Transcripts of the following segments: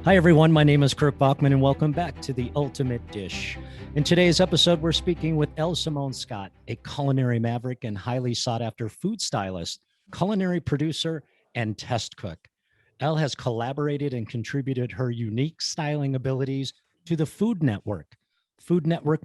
Hi, everyone. My name is Kirk Bachman, and welcome back to The Ultimate Dish. In today's episode, we're speaking with Elle Simone Scott, a culinary maverick and highly sought-after food stylist, culinary producer, and test cook. Elle has collaborated and contributed her unique styling abilities to the Food Network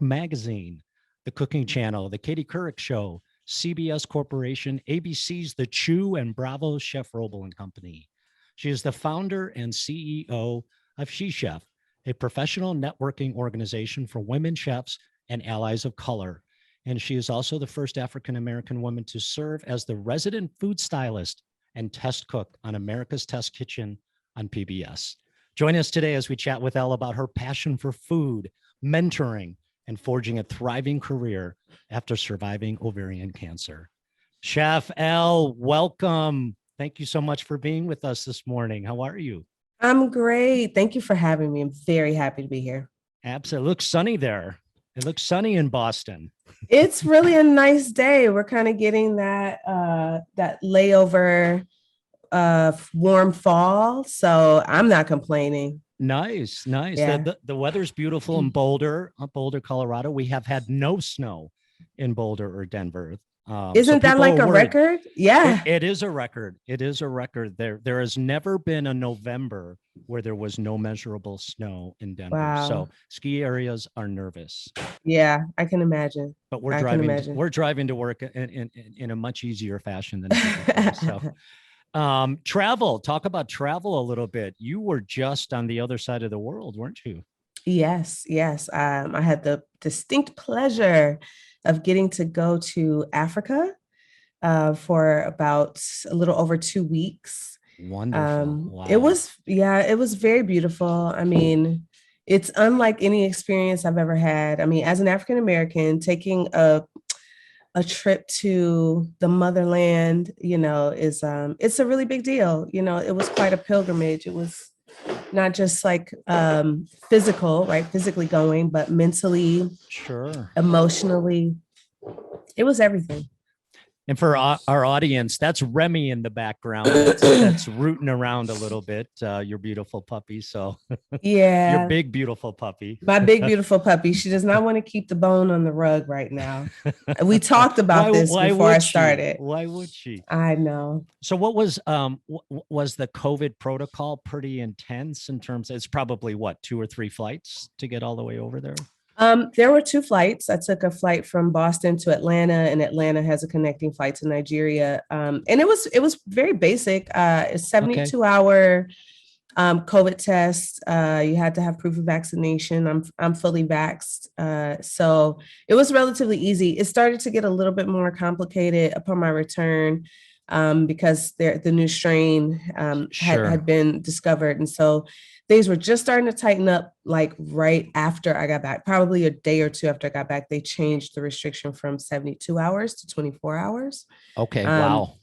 Magazine, the Cooking Channel, the Katie Couric Show, CBS Corporation, ABC's The Chew, and Bravo's Chef Roble and Company. She is the founder and CEO of SheChef, a professional networking organization for women chefs and allies of color. And she is also the first African-American woman to serve as the resident food stylist and test cook on America's Test Kitchen on PBS. Join us today as we chat with Elle about her passion for food, mentoring, and forging a thriving career after surviving ovarian cancer. Chef Elle, welcome. Thank you so much for being with us this morning. How are you? I'm great. Thank you for having me. I'm very happy to be here. Absolutely. It looks sunny there. It looks sunny in Boston. It's really a nice day. We're kind of getting that layover warm fall. So I'm not complaining. Nice. Yeah. The weather's beautiful in Boulder, Colorado. We have had no snow in Boulder or Denver. Isn't that like a record? Yeah. It is a record. It is a record. There has never been a November where there was no measurable snow in Denver. Wow. So ski areas are nervous. Yeah, I can imagine. But we're driving to work in a much easier fashion than before. So travel. Talk about travel a little bit. You were just on the other side of the world, weren't you? Yes. I had the distinct pleasure of getting to go to Africa for about a little over 2 weeks. Wonderful. Wow. It was very beautiful. I mean, it's unlike any experience I've ever had. I mean, as an African American, taking a trip to the motherland, is it's a really big deal. It was quite a pilgrimage. It was not just like physical, right? Physically going, but mentally, sure, emotionally, it was everything. And for our audience, that's Remy in the background. That's rooting around a little bit. Your beautiful puppy. So yeah, your big, beautiful puppy. My big, beautiful puppy. She does not want to keep the bone on the rug right now. We talked about this before I started. Why would she? I know. So what was the COVID protocol pretty intense in terms of, it's probably what, 2 or 3 flights to get all the way over there? There were 2 flights. I took a flight from Boston to Atlanta, and Atlanta has a connecting flight to Nigeria. And it was very basic. A 72-hour COVID test. You had to have proof of vaccination. I'm fully vaxxed. So it was relatively easy. It started to get a little bit more complicated upon my return because the new strain had been discovered. And so things were just starting to tighten up, like right after I got back, probably a day or 2 after I got back. They changed the restriction from 72 hours to 24 hours. Okay. Wow.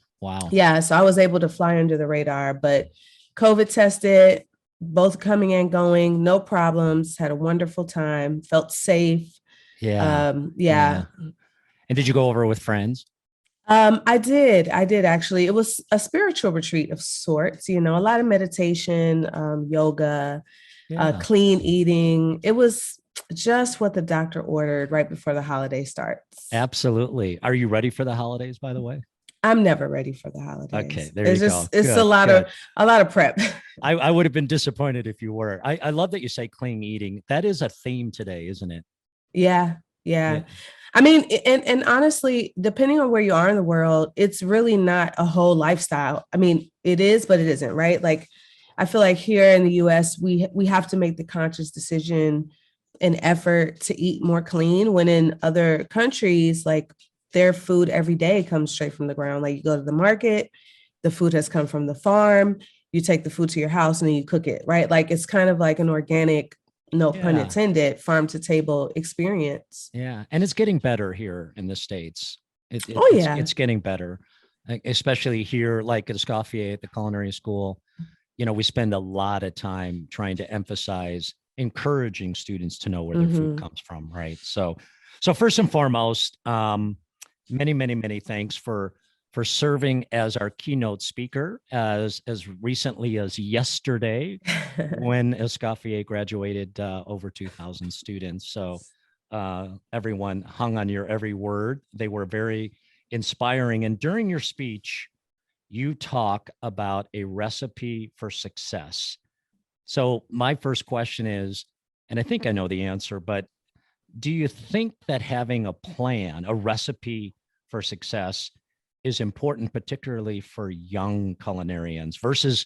Yeah. So I was able to fly under the radar, but COVID tested, both coming and going, no problems, had a wonderful time, felt safe. Yeah. And did you go over with friends? I did actually. It was a spiritual retreat of sorts, a lot of meditation, yoga, clean eating. It was just what the doctor ordered right before the holiday starts. Absolutely. Are you ready for the holidays, by the way? I'm never ready for the holidays. Okay, there you go. It's a lot of prep. I would have been disappointed if you were. I love that you say clean eating. That is a theme today, isn't it? Yeah. I mean, and honestly, depending on where you are in the world, it's really not a whole lifestyle. I mean, it is, but it isn't, right? Like, I feel like here in the US, we have to make the conscious decision and effort to eat more clean, when in other countries, like, their food every day comes straight from the ground. Like, you go to the market, the food has come from the farm, you take the food to your house and then you cook it, right? Like, it's kind of like an organic, no pun intended, farm to table experience. Yeah. And it's getting better here in the States. It's getting better, especially here, like at Escoffier at the Culinary School. We spend a lot of time trying to emphasize encouraging students to know where their food comes from, right? So first and foremost, many, many, many thanks for for serving as our keynote speaker as recently as yesterday when Escoffier graduated over 2,000 students. So everyone hung on your every word. They were very inspiring. And during your speech, you talk about a recipe for success. So my first question is, and I think I know the answer, but do you think that having a plan, a recipe for success is important, particularly for young culinarians versus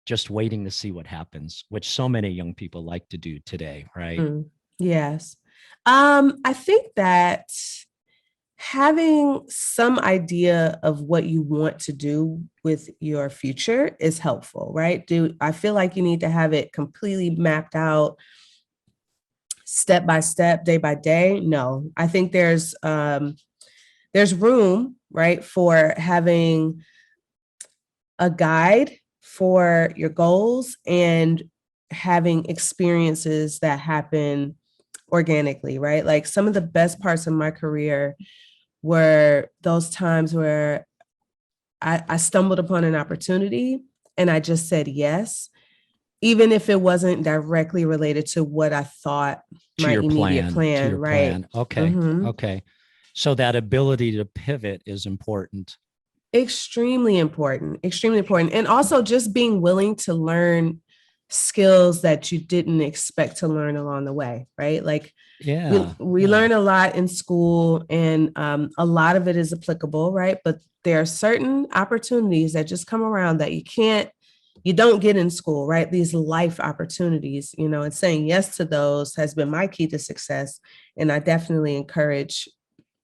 just waiting to see what happens, which so many young people like to do today, right? Yes. I think that having some idea of what you want to do with your future is helpful, right? I feel like you need to have it completely mapped out step by step, day by day? No, I think there's room, right, for having a guide for your goals and having experiences that happen organically, right? Like some of the best parts of my career were those times where I stumbled upon an opportunity and I just said yes, even if it wasn't directly related to what I thought my immediate plan, right? Okay. Okay. So that ability to pivot is important. Extremely important. And also just being willing to learn skills that you didn't expect to learn along the way, right? Like we learn a lot in school and a lot of it is applicable, right? But there are certain opportunities that just come around that you don't get in school, right? These life opportunities, and saying yes to those has been my key to success. And I definitely encourage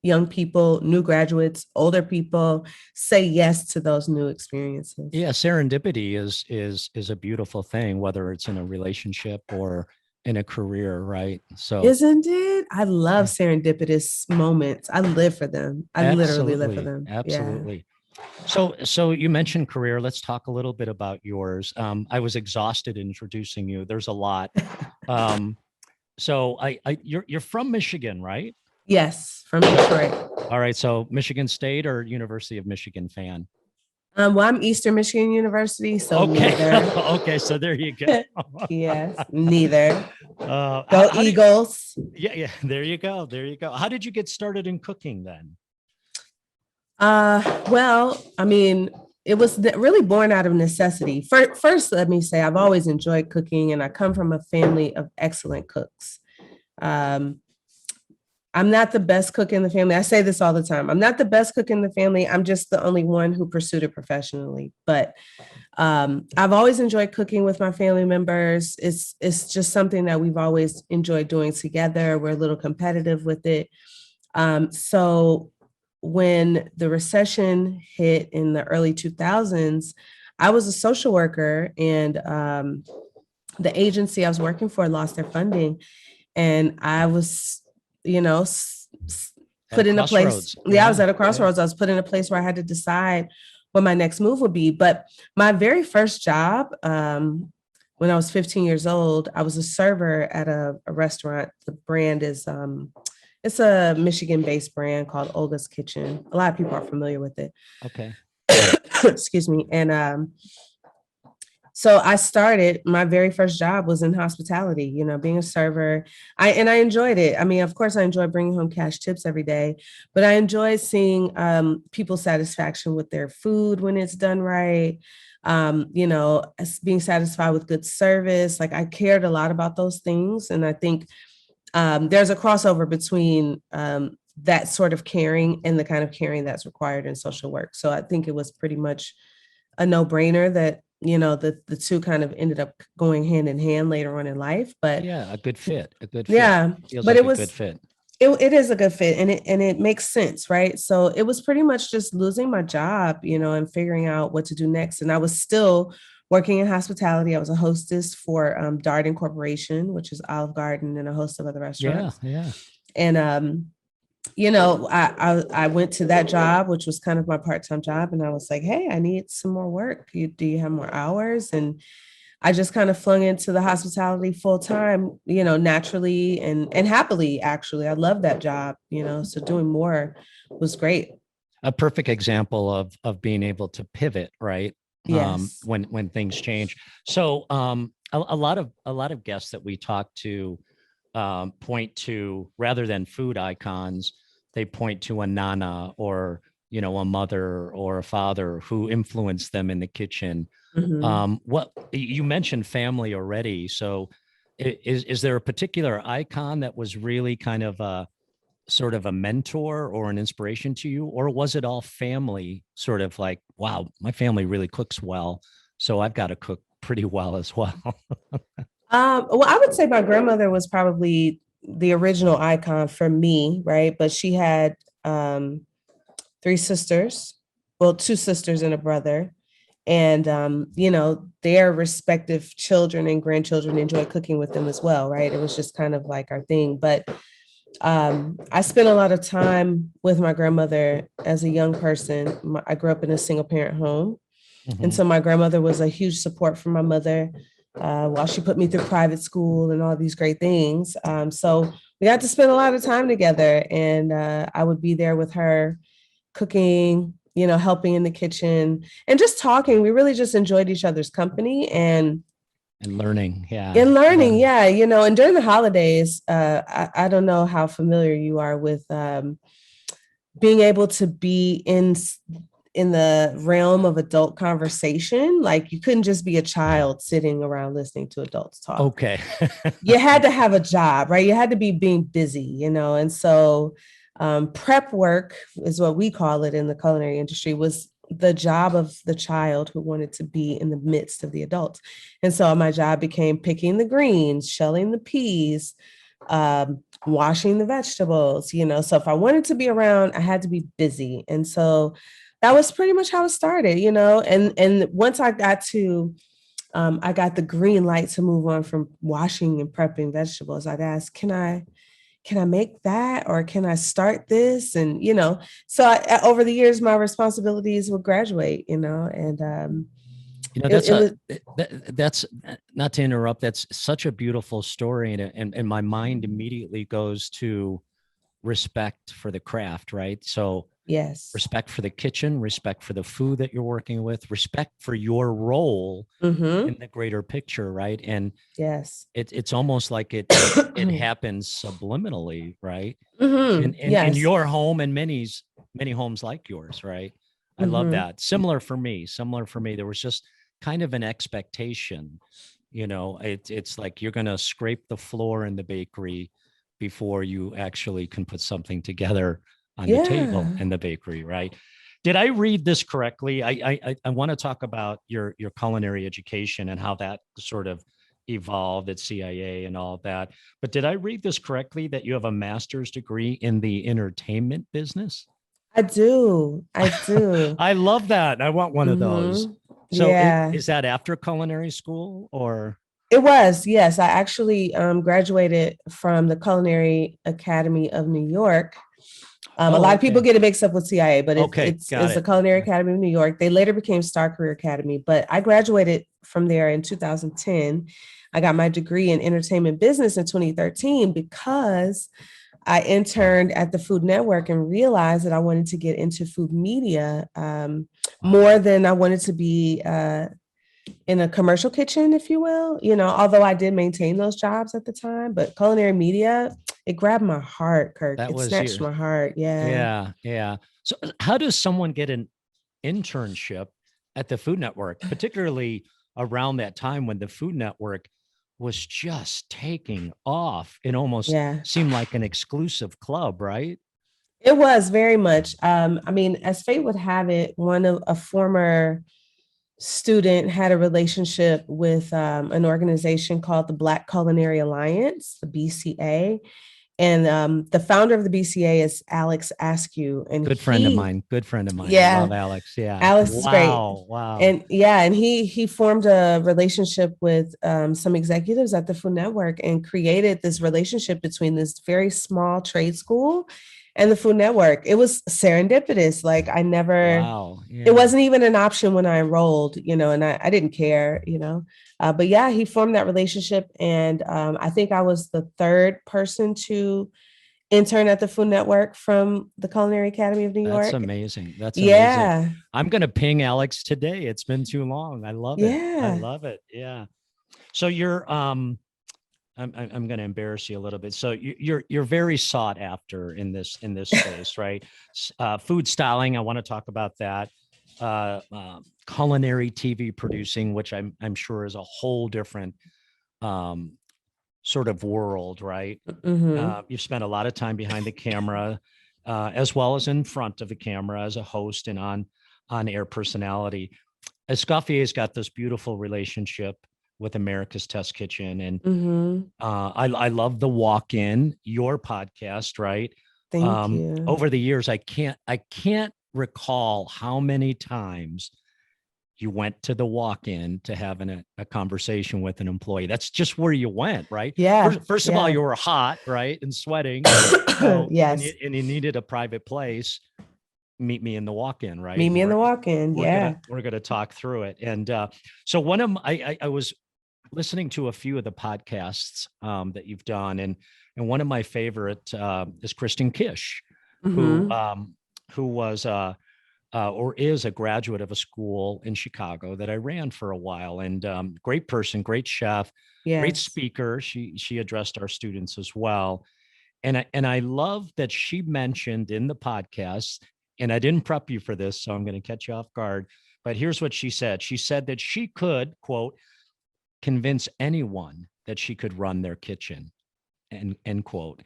young people, new graduates, older people, say yes to those new experiences. Yeah, serendipity is a beautiful thing, whether it's in a relationship or in a career, right? So isn't it? I love serendipitous moments. I live for them. I literally live for them. Absolutely. Yeah. So you mentioned career. Let's talk a little bit about yours. I was exhausted introducing you. There's a lot. So you're from Michigan, right? Yes, from Detroit. All right. So Michigan State or University of Michigan fan? Well, I'm Eastern Michigan University, so neither. Okay, so there you go. Yes, neither. Go Eagles. Yeah. There you go. How did you get started in cooking then? Well, I mean, it was really born out of necessity. First, let me say I've always enjoyed cooking, and I come from a family of excellent cooks. I'm not the best cook in the family. I say this all the time. I'm not the best cook in the family. I'm just the only one who pursued it professionally. But I've always enjoyed cooking with my family members. It's just something that we've always enjoyed doing together. We're a little competitive with it. So when the recession hit in the early 2000s, I was a social worker, and the agency I was working for lost their funding. And I was put in a place. I was at a crossroads. I was put in a place where I had to decide what my next move would be. But my very first job, when I was 15 years old, I was a server at a restaurant. The brand is, it's a Michigan-based brand called Auguste Kitchen. A lot of people are familiar with it. Okay. Excuse me. And so I started, my very first job was in hospitality, being a server. I enjoyed it. I mean, of course, I enjoy bringing home cash tips every day, but I enjoy seeing people's satisfaction with their food when it's done right. Being satisfied with good service. Like I cared a lot about those things. And I think there's a crossover between that sort of caring and the kind of caring that's required in social work. So I think it was pretty much a no-brainer that the two kind of ended up going hand in hand later on in life. But yeah, a good fit. Yeah, feels but like it was a good fit. It is a good fit, and it makes sense, right? So it was pretty much just losing my job, and figuring out what to do next. And I was still working in hospitality. I was a hostess for Darden Corporation, which is Olive Garden and a host of other restaurants. Yeah. And I went to that job, which was kind of my part-time job. And I was like, hey, I need some more work. Do you have more hours? And I just kind of flung into the hospitality full time, naturally and happily, actually. I love that job, so doing more was great. a perfect example of being able to pivot, right? Yes. When things change. So a lot of guests that we talk to point to, rather than food icons, they point to a nana or a mother or a father who influenced them in the kitchen. Mm-hmm. What you mentioned family already, so is there a particular icon that was really kind of a sort of a mentor or an inspiration to you, or was it all family, sort of like, wow, my family really cooks well, so I've got to cook pretty well as well? Well, I would say my grandmother was probably the original icon for me, right? But she had three sisters, well, two sisters and a brother. And, their respective children and grandchildren enjoy cooking with them as well, right? It was just kind of like our thing. But I spent a lot of time with my grandmother as a young person. I grew up in a single parent home. And Mm-hmm. so my grandmother was a huge support for my mother while she put me through private school and all these great things. So we got to spend a lot of time together, and I would be there with her cooking, helping in the kitchen and just talking. We really just enjoyed each other's company and learning. Yeah. in learning. Yeah. And during the holidays, I don't know how familiar you are with being able to be in the realm of adult conversation. Like you couldn't just be a child sitting around listening to adults talk. Okay. You had to have a job, right? You had to be being busy, and so prep work is what we call it in the culinary industry, was the job of the child who wanted to be in the midst of the adults. And so my job became picking the greens, shelling the peas, washing the vegetables, so if I wanted to be around, I had to be busy. And so that was pretty much how it started, and once I got the green light to move on from washing and prepping vegetables, I'd ask, can I make that, or can I start this? And, so over the years, my responsibilities would graduate, and that's not to interrupt. That's such a beautiful story. And my mind immediately goes to respect for the craft, right? So yes, respect for the kitchen, respect for the food that you're working with, respect for your role in the greater picture, right? And yes, it's almost like it happens subliminally, right? In yes, your home and many homes like yours, right? I love that. Similar for me. There was just kind of an expectation, it's like you're going to scrape the floor in the bakery before you actually can put something together on the table in the bakery, right? Did I read this correctly? I want to talk about your culinary education and how that sort of evolved at CIA and all of that. But did I read this correctly that you have a master's degree in the entertainment business? I do. I love that. I want one of those. So Yeah. is that after culinary school or? It was, yes. I actually graduated from the Culinary Academy of New York. A lot of people get it mixed up with CIA, but it's the Culinary Academy of New York. They later became Star Career Academy, but I graduated from there in 2010. I got my degree in entertainment business in 2013 because I interned at the Food Network and realized that I wanted to get into food media more than I wanted to be in a commercial kitchen, if you will, although I did maintain those jobs at the time, but culinary media, it grabbed my heart, Kirk. It snatched my heart. Yeah. Yeah. So how does someone get an internship at the Food Network, particularly around that time when the Food Network was just taking off? It almost seemed like an exclusive club, right? It was very much. As fate would have it, a former student had a relationship with an organization called the Black Culinary Alliance, the BCA. And the founder of the BCA is Alex Askew. And good friend of mine. Yeah. I love Alex. Yeah. Alex is great. Wow. And he formed a relationship with some executives at the Food Network and created this relationship between this very small trade school and the Food Network. It was serendipitous. Like it wasn't even an option when I enrolled, and I didn't care, but yeah, he formed that relationship. And I think I was the third person to intern at the Food Network from the Culinary Academy of New York. That's amazing. That's yeah. amazing. I'm going to ping Alex today. It's been too long. I love it. I love it. Yeah. So you're, I'm going to embarrass you a little bit. So you're very sought after in this space, right? Food styling. I want to talk about that. Culinary TV producing, which I'm sure is a whole different sort of world, right? You've spent a lot of time behind the camera, as well as in front of the camera as a host and on air personality. Escoffier's got this beautiful relationship with America's Test Kitchen, and I love the Walk-In, your podcast, right? Thank you. Over the years, I can't recall how many times you went to the Walk-In to have a conversation with an employee. That's just where you went, right? Yeah. First of all, you were hot, right? And sweating. Yes. And you needed a private place. Meet me in the Walk-In, right? Meet me in the Walk-In. Yeah. We're going to talk through it. And so I was listening to a few of the podcasts that you've done. And one of my favorite is Kristen Kish, who was or is a graduate of a school in Chicago that I ran for a while, and great person, great chef, great speaker. She addressed our students as well. And I love that she mentioned in the podcast, and I didn't prep you for this, so I'm going to catch you off guard, but here's what she said. She said that she could, quote, convince anyone that she could run their kitchen, end quote.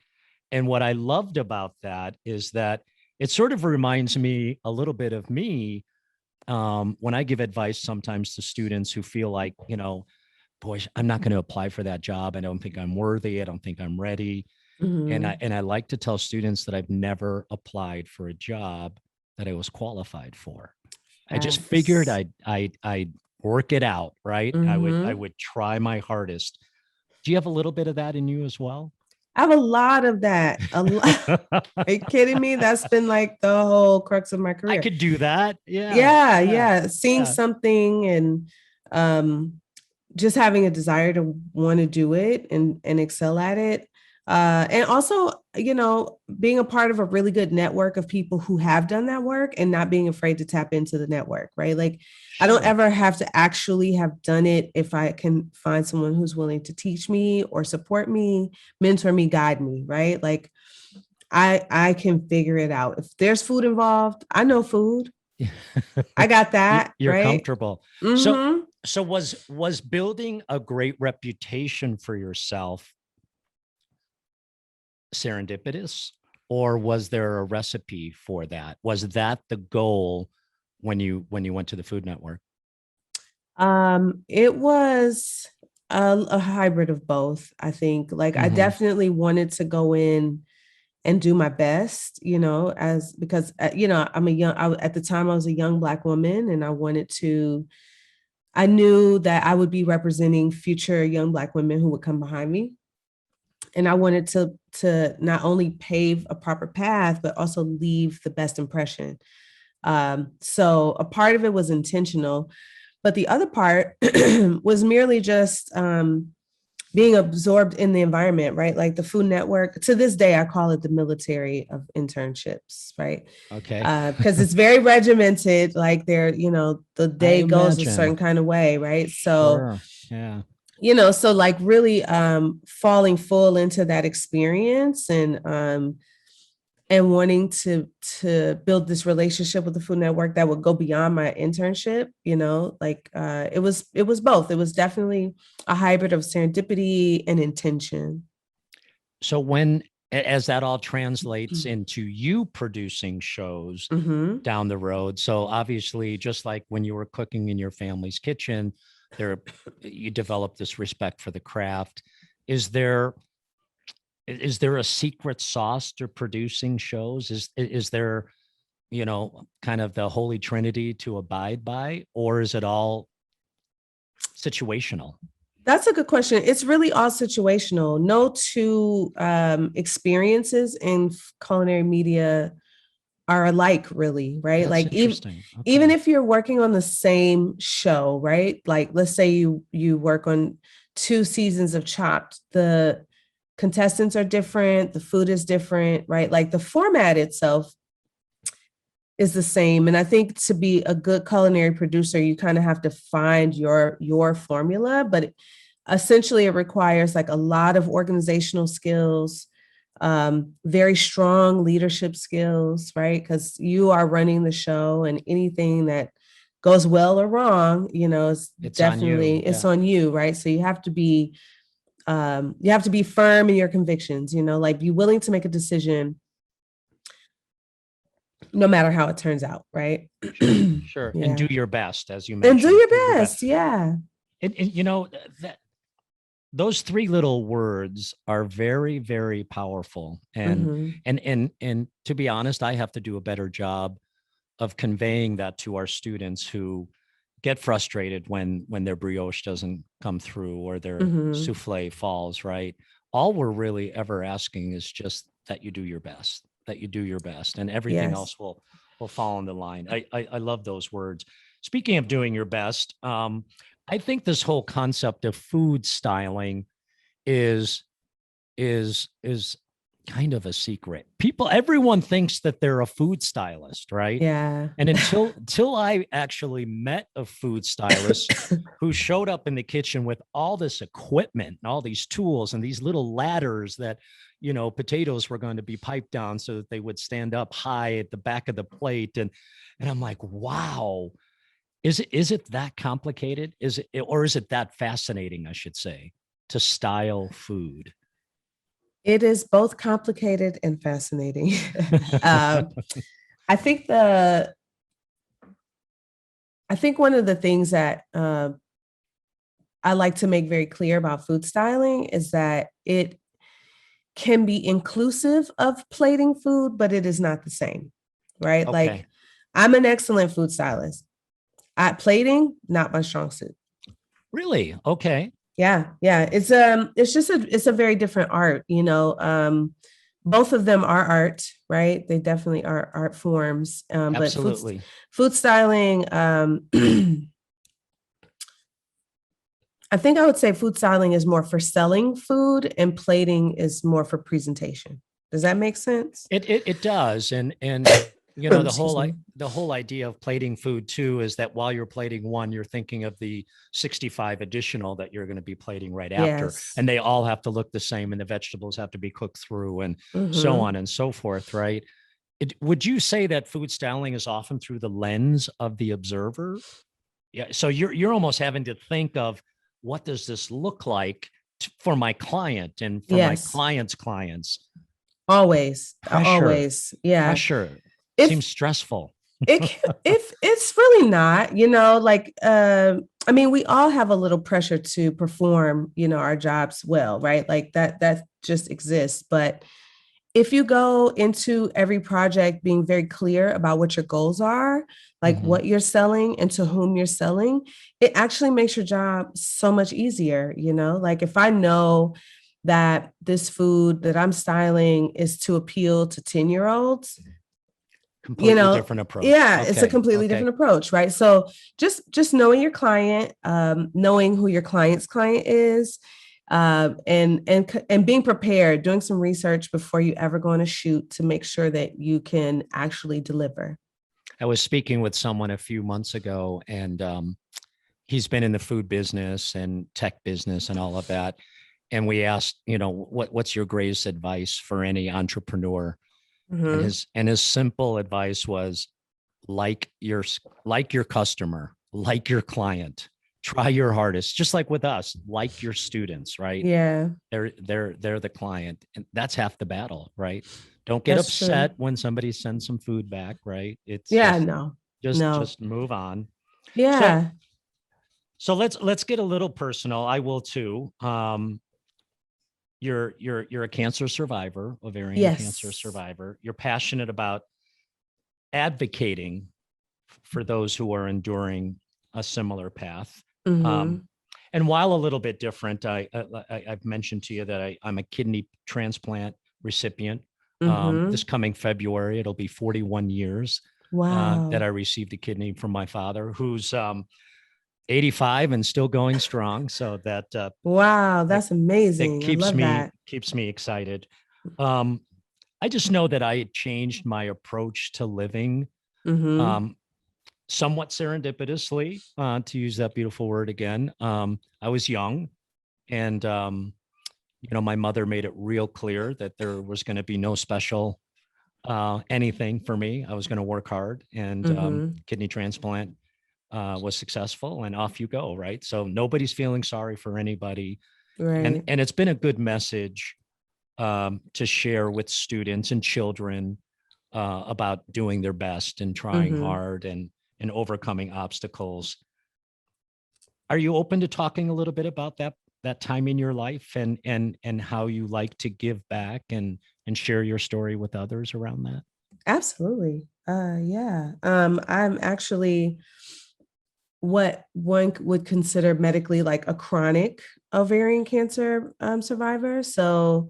And what I loved about that is that it sort of reminds me a little bit of me when I give advice sometimes to students who feel like, boy, I'm not going to apply for that job. I don't think I'm worthy. I don't think I'm ready. And I like to tell students that I've never applied for a job that I was qualified for. I just figured I'd work it out, right? I would try my hardest. Do you have a little bit of that in you as well? I have a lot of that. A lot. Are you kidding me? That's been like the whole crux of my career. I could do that. Yeah. Seeing something and just having a desire to want to do it and excel at it. And also, being a part of a really good network of people who have done that work and not being afraid to tap into the network, right? Like, sure. I don't ever have to actually have done it if I can find someone who's willing to teach me or support me, mentor me, guide me, right? Like, I can figure it out. If there's food involved, I know food. I got that. You're right? Comfortable. So was building a great reputation for yourself serendipitous, or was there a recipe for that? Was that the goal when you went to the Food Network? It was a hybrid of both. I think I definitely wanted to go in and do my best, because at the time I was a young Black woman, and I knew that I would be representing future young Black women who would come behind me. And I wanted to not only pave a proper path, but also leave the best impression. So a part of it was intentional, but the other part was merely just being absorbed in the environment, right? Like the Food Network, to this day, I call it the military of internships, right? Okay. Because it's very regimented, like the day goes a certain kind of way, right? So, yeah. So like really falling full into that experience and wanting to build this relationship with the Food Network that would go beyond my internship, it was both. It was definitely a hybrid of serendipity and intention. So as that all translates into you producing shows down the road, so obviously just like when you were cooking in your family's kitchen, you develop this respect for the craft. Is there a secret sauce to producing shows? Is there, kind of the holy trinity to abide by, or is it all situational? That's a good question. It's really all situational. No two experiences in culinary media are alike, really, right? That's like even if you're working on the same show, right? Like let's say you work on 2 seasons of Chopped, the contestants are different, the food is different, right? Like the format itself is the same. And I think to be a good culinary producer, you kind of have to find your formula, but essentially it requires like a lot of organizational skills, very strong leadership skills, right? Because you are running the show, and anything that goes well or wrong, it's definitely on it's on you, right? So you have to be firm in your convictions, like be willing to make a decision no matter how it turns out, right? Sure. Yeah. And do your best, as you mentioned. And do your best. Yeah. And that those three little words are very, very powerful. And and to be honest, I have to do a better job of conveying that to our students who get frustrated when their brioche doesn't come through or their souffle falls, right? All we're really ever asking is just that you do your best, and everything else will fall into line. I love those words. Speaking of doing your best, I think this whole concept of food styling is kind of a secret. Everyone thinks that they're a food stylist, right? Yeah. And until I actually met a food stylist who showed up in the kitchen with all this equipment and all these tools and these little ladders that, potatoes were going to be piped down so that they would stand up high at the back of the plate. And I'm like, wow, is it that complicated? Is it that fascinating, I should say, to style food? It is both complicated and fascinating. I think one of the things that I like to make very clear about food styling is that it can be inclusive of plating food, but it is not the same, right? Okay. Like, I'm an excellent food stylist. At plating, not my strong suit. Really? Okay. Yeah. It's a very different art, both of them are art, right? They definitely are art forms. Absolutely. But food styling, I think I would say food styling is more for selling food and plating is more for presentation. Does that make sense? It does. And the whole idea of plating food too is that while you're plating one, you're thinking of the 65 additional that you're going to be plating right after. Yes. And they all have to look the same, and the vegetables have to be cooked through, and so on and so forth, right? Would you say that food styling is often through the lens of the observer? Yeah. So you're almost having to think of, what does this look like for my client and for my client's clients? Always. Yeah. Pressure. Seems stressful. If it's really not, I mean, we all have a little pressure to perform, our jobs well, right? Like that just exists. But if you go into every project being very clear about what your goals are, like what you're selling and to whom you're selling, it actually makes your job so much easier. Like if I know that this food that I'm styling is to appeal to 10-year-olds, completely different approach. Yeah, okay. It's a completely different approach, right? So just knowing your client, knowing who your client's client is, and being prepared, doing some research before you ever go on a shoot to make sure that you can actually deliver. I was speaking with someone a few months ago, and he's been in the food business and tech business and all of that. And we asked, what's your greatest advice for any entrepreneur? And his simple advice was, like your customer, like your client, try your hardest, just like with us, like your students, right? Yeah. They're the client, and that's half the battle, right? Don't get upset when somebody sends some food back, right? It's just move on. Yeah. So let's get a little personal. I will too. You're a cancer survivor, ovarian cancer survivor. You're passionate about advocating for those who are enduring a similar path. And while a little bit different, I've mentioned to you that I'm a kidney transplant recipient. This coming February, it'll be 41 years that I received a kidney from my father, who's 85 and still going strong. So that Wow, that's that amazing. I keeps love me that. excited. Um, I just know that I changed my approach to living Mm-hmm. somewhat serendipitously, to use that beautiful word again. I was young, and my mother made it real clear that there was going to be no special anything for me. I was going to work hard, and Mm-hmm. kidney transplant was successful, and off you go, right? So nobody's feeling sorry for anybody, and Right. it's been a good message to share with students and children about doing their best and trying Mm-hmm. hard and overcoming obstacles. Are you open to talking a little bit about that time in your life and how you like to give back and share your story with others around that? Absolutely. Yeah. I'm actually what one would consider medically like a chronic ovarian cancer survivor. So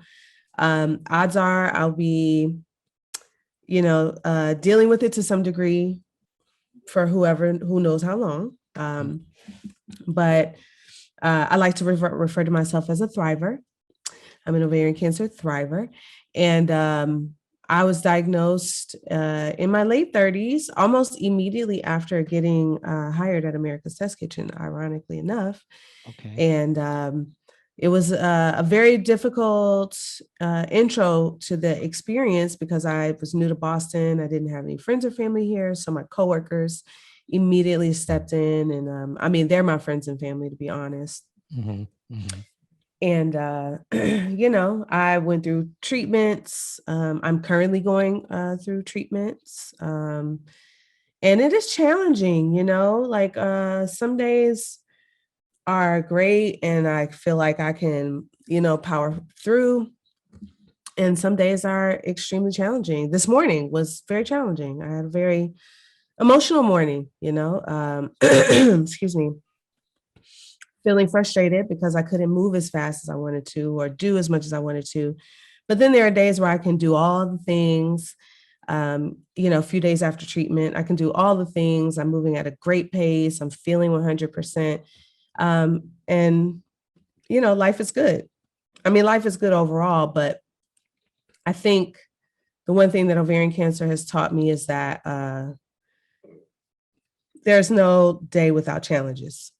odds are I'll be, dealing with it to some degree for who knows how long. But I like to refer to myself as a thriver. I'm an ovarian cancer thriver. And I was diagnosed in my late 30s, almost immediately after getting hired at America's Test Kitchen, ironically enough. Okay. And it was a very difficult intro to the experience because I was new to Boston. I didn't have any friends or family here. So my coworkers immediately stepped in. And I mean, they're my friends and family, to be honest. Mm-hmm. Mm-hmm. And, I went through treatments. I'm currently going through treatments. And it is challenging, like some days are great and I feel like I can, power through. And some days are extremely challenging. This morning was very challenging. I had a very emotional morning, excuse me, feeling frustrated because I couldn't move as fast as I wanted to or do as much as I wanted to. But then there are days where I can do all the things. A few days after treatment, I can do all the things. I'm moving at a great pace. I'm feeling 100%. And, life is good. I mean, life is good overall, but I think the one thing that ovarian cancer has taught me is that there's no day without challenges,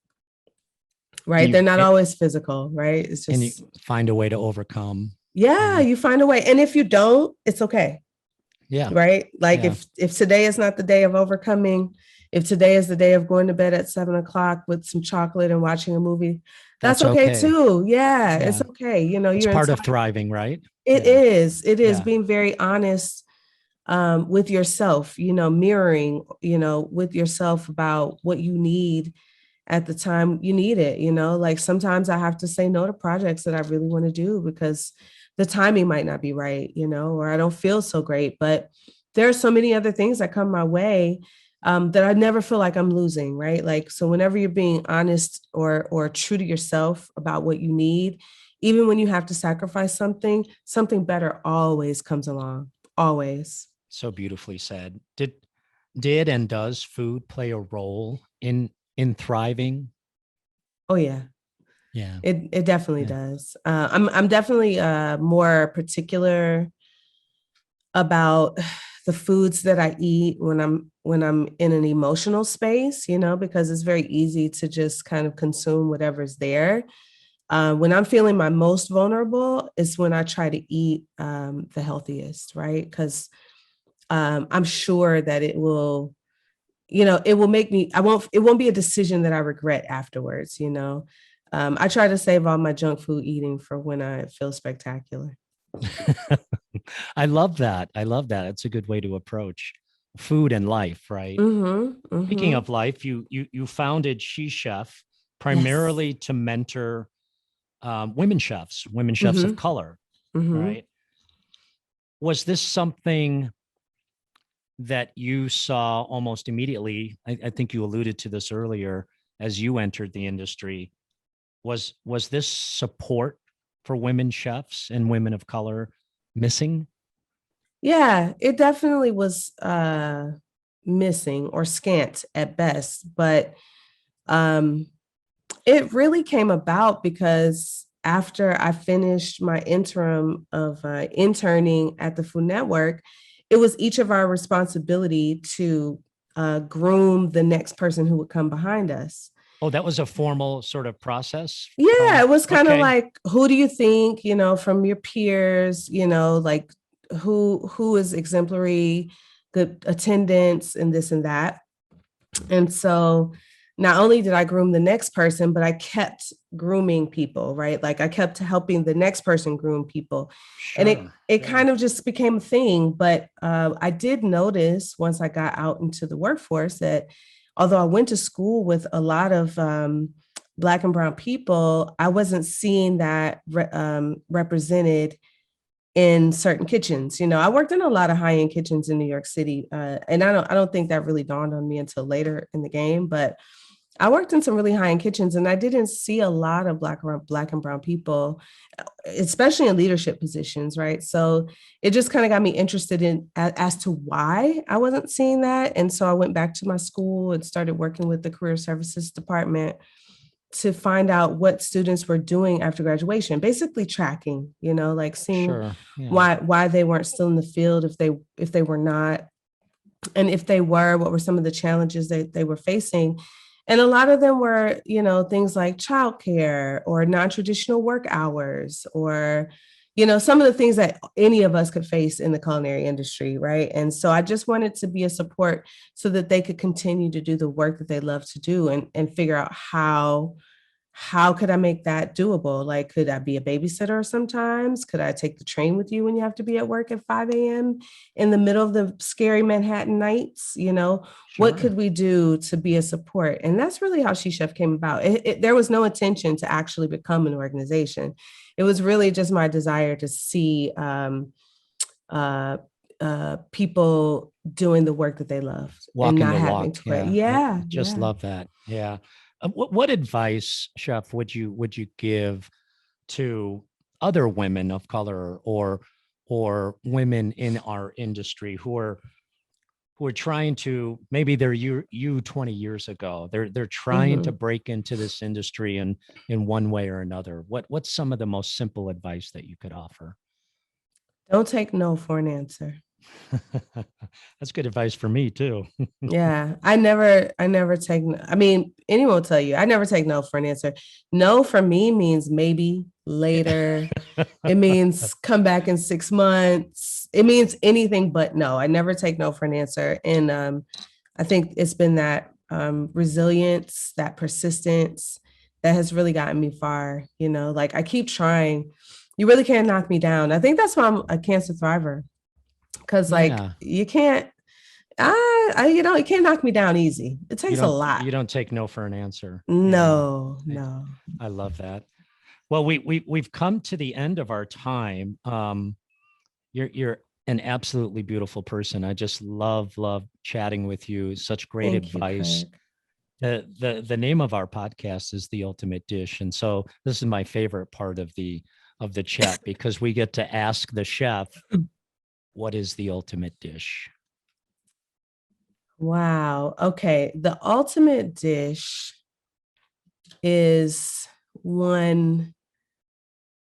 right? They're not always physical, right? It's just, and you find a way to overcome. yeah, you find a way. And if you don't, it's okay. Yeah. Right. Like Yeah. if today is not the day of overcoming, if today is the day of going to bed at 7 o'clock with some chocolate and watching a movie, that's okay too. Yeah, it's okay. It's You're part of thriving, right? It is. It is Yeah. being very honest with yourself, mirroring, with yourself about what you need at the time you need it. Like sometimes I have to say no to projects that I really want to do because the timing might not be right, or I don't feel so great. But there are so many other things that come my way that I never feel like I'm losing, right? Like, so whenever you're being honest or true to yourself about what you need, even when you have to sacrifice something better always comes along, always. So beautifully said. Did and does food play a role in thriving? Oh yeah. Yeah. It definitely does. I'm definitely more particular about the foods that I eat when I'm in an emotional space, because it's very easy to just kind of consume whatever's there. When I'm feeling my most vulnerable is when I try to eat the healthiest, right? Because I'm sure that it will, it will make me, it won't be a decision that I regret afterwards, I try to save all my junk food eating for when I feel spectacular. I love that. I love that. It's a good way to approach food and life, right? Mm-hmm, Speaking mm-hmm. of life, you founded SheChef Yes. primarily to mentor women chefs Mm-hmm, of color, mm-hmm. right? Was this something that you saw almost immediately? I think you alluded to this earlier as you entered the industry. Was this support for women chefs and women of color missing? Yeah, it definitely was missing or scant at best, but It really came about because after I finished my interim of interning at the Food Network, it was each of our responsibility to groom the next person who would come behind us. Oh, that was a formal sort of process? Yeah, it was kind of Okay. like, who do you think, from your peers, like who is exemplary, good attendance, and this and that. And so not only did I groom the next person, but I kept grooming people, right? Like I kept helping the next person groom people. Sure. And it kind of just became a thing. But I did notice once I got out into the workforce that although I went to school with a lot of Black and brown people, I wasn't seeing that represented in certain kitchens. I worked in a lot of high-end kitchens in New York City. And I don't think that really dawned on me until later in the game, but I worked in some really high-end kitchens and I didn't see a lot of Black and brown people, especially in leadership positions, right? So it just kind of got me interested in as to why I wasn't seeing that. And so I went back to my school and started working with the career services department to find out what students were doing after graduation, basically tracking, like seeing why they weren't still in the field, if they were not, and if they were, what were some of the challenges they were facing. And a lot of them were, things like childcare or non-traditional work hours or, some of the things that any of us could face in the culinary industry, right? And so I just wanted to be a support so that they could continue to do the work that they love to do and figure out how could I make that doable? Like, could I be a babysitter sometimes? Could I take the train with you when you have to be at work at 5 a.m. in the middle of the scary Manhattan nights? Sure. What could we do to be a support? And that's really how SheChef came about. There was no intention to actually become an organization. It was really just my desire to see people doing the work that they loved Walking and not the having walk. to quit. Yeah. Just love that. Yeah. What advice, Chef, would you give to other women of color or women in our industry who are trying to, maybe they're you 20 years ago, they're trying to break into this industry in one way or another? What's some of the most simple advice that you could offer? Don't take no for an answer. That's good advice for me too. Yeah, I never take, I mean, anyone will tell you, I never take no for an answer. No for me means maybe later. It means come back in 6 months. It means anything but no. I never take no for an answer. And I think it's been that resilience, that persistence that has really gotten me far. Like I keep trying. You really can't knock me down. I think that's why I'm a cancer thriver. Because you can't, you can't knock me down easy. It takes a lot. You don't take no for an answer. No. I love that. Well, we've come to the end of our time. You're an absolutely beautiful person. I just love chatting with you. Such great advice. The name of our podcast is The Ultimate Dish. And so this is my favorite part of the chat because we get to ask the chef, what is the ultimate dish? Wow. Okay. The ultimate dish is one,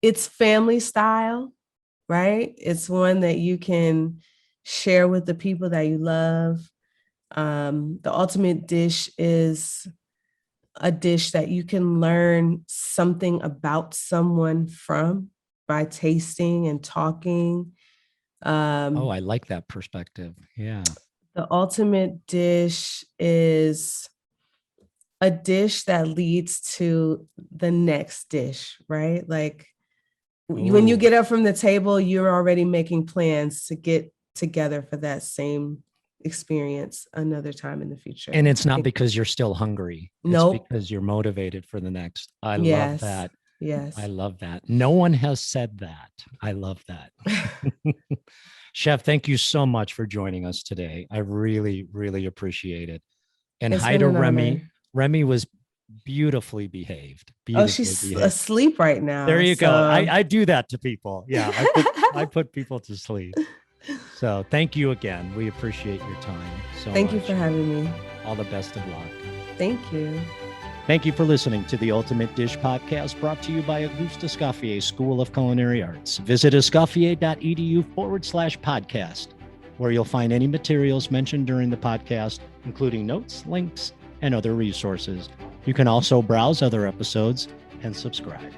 it's family style, right? It's one that you can share with the people that you love. The ultimate dish is a dish that you can learn something about someone from by tasting and talking. I like that perspective. Yeah. The ultimate dish is a dish that leads to the next dish, right? Like when you get up from the table, you're already making plans to get together for that same experience another time in the future. And it's not because you're still hungry. Nope. It's because you're motivated for the next. I love that. Yes. I love that. No one has said that. I love that. Chef, thank you so much for joining us today. I really, really appreciate it. And hi to Remy. Honor. Remy was beautifully behaved. She's asleep right now. There you go. I do that to people. Yeah, I put people to sleep. So thank you again. We appreciate your time so much. Thank you for having me. All the best of luck. Thank you. Thank you for listening to the Ultimate Dish podcast, brought to you by Auguste Escoffier School of Culinary Arts. Visit escoffier.edu/podcast, where you'll find any materials mentioned during the podcast, including notes, links, and other resources. You can also browse other episodes and subscribe.